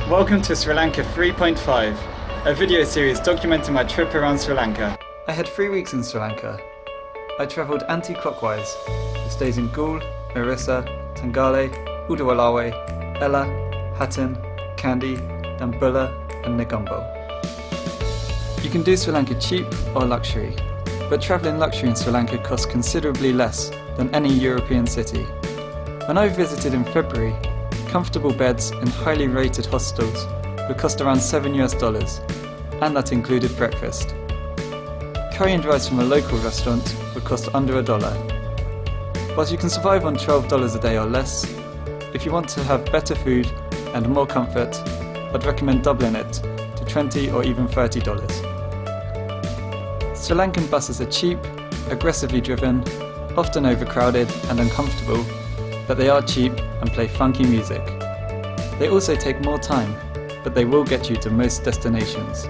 Welcome to Sri Lanka 3.5, a video series documenting my trip around Sri Lanka. I had 3 weeks in Sri Lanka. I travelled anti-clockwise, with stays in Galle, Mirissa, Tangale, Udawalawe, Ella, Hatton, Kandy, Dambulla and Negombo. You can do Sri Lanka cheap or luxury, but travelling luxury in Sri Lanka costs considerably less than any European city. When I visited in February, comfortable beds in highly rated hostels would cost around $7 and that included breakfast. Curry and rice from a local restaurant would cost under $1. Whilst you can survive on $12 a day or less, if you want to have better food and more comfort, I'd recommend doubling it to $20 or even $30. Sri Lankan buses are cheap, aggressively driven, often overcrowded and uncomfortable, but they are cheap and play funky music. They also take more time, but they will get you to most destinations.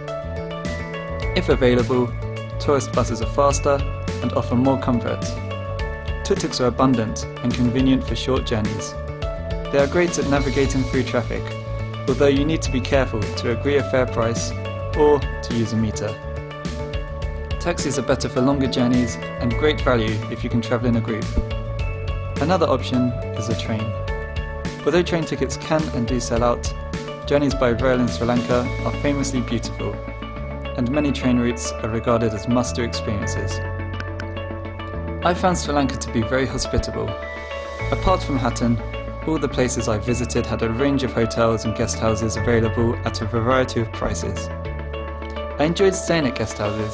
If available, tourist buses are faster and offer more comfort. Tuk-tuks are abundant and convenient for short journeys. They are great at navigating through traffic, although you need to be careful to agree a fair price or to use a meter. Taxis are better for longer journeys and great value if you can travel in a group. Another option is a train. Although train tickets can and do sell out, journeys by rail in Sri Lanka are famously beautiful, and many train routes are regarded as must-do experiences. I found Sri Lanka to be very hospitable. Apart from Hatton, all the places I visited had a range of hotels and guest houses available at a variety of prices. I enjoyed staying at guest houses,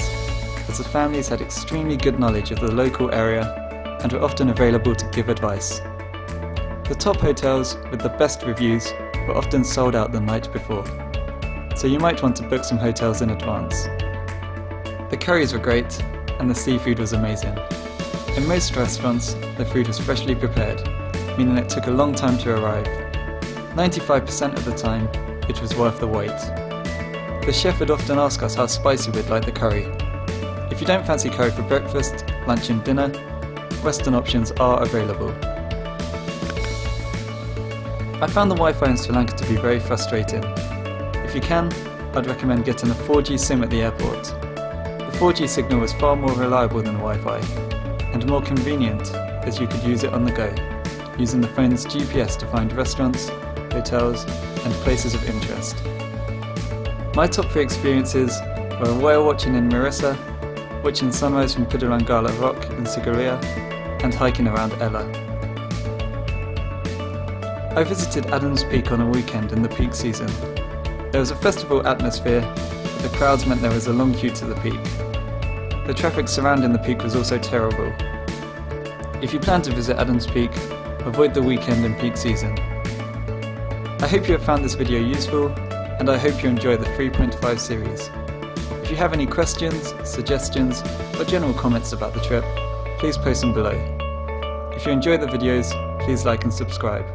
as the families had extremely good knowledge of the local area and were often available to give advice. The top hotels with the best reviews were often sold out the night before, so you might want to book some hotels in advance. The curries were great and the seafood was amazing. In most restaurants, the food was freshly prepared, meaning it took a long time to arrive. 95% of the time, it was worth the wait. The chef would often ask us how spicy we'd like the curry. If you don't fancy curry for breakfast, lunch and dinner, Western options are available. I found the Wi-Fi in Sri Lanka to be very frustrating. If you can, I'd recommend getting a 4G SIM at the airport. The 4G signal was far more reliable than the Wi-Fi, and more convenient as you could use it on the go, using the phone's GPS to find restaurants, hotels and places of interest. My top 3 experiences were whale watching in Mirissa, watching sunrise from Pidurangala Rock in Sigiriya, and hiking around Ella. I visited Adams Peak on a weekend in the peak season. There was a festival atmosphere, but the crowds meant there was a long queue to the peak. The traffic surrounding the peak was also terrible. If you plan to visit Adams Peak, avoid the weekend in peak season. I hope you have found this video useful, and I hope you enjoy the 3.5 series. If you have any questions, suggestions, or general comments about the trip, please post them below. If you enjoy the videos, please like and subscribe.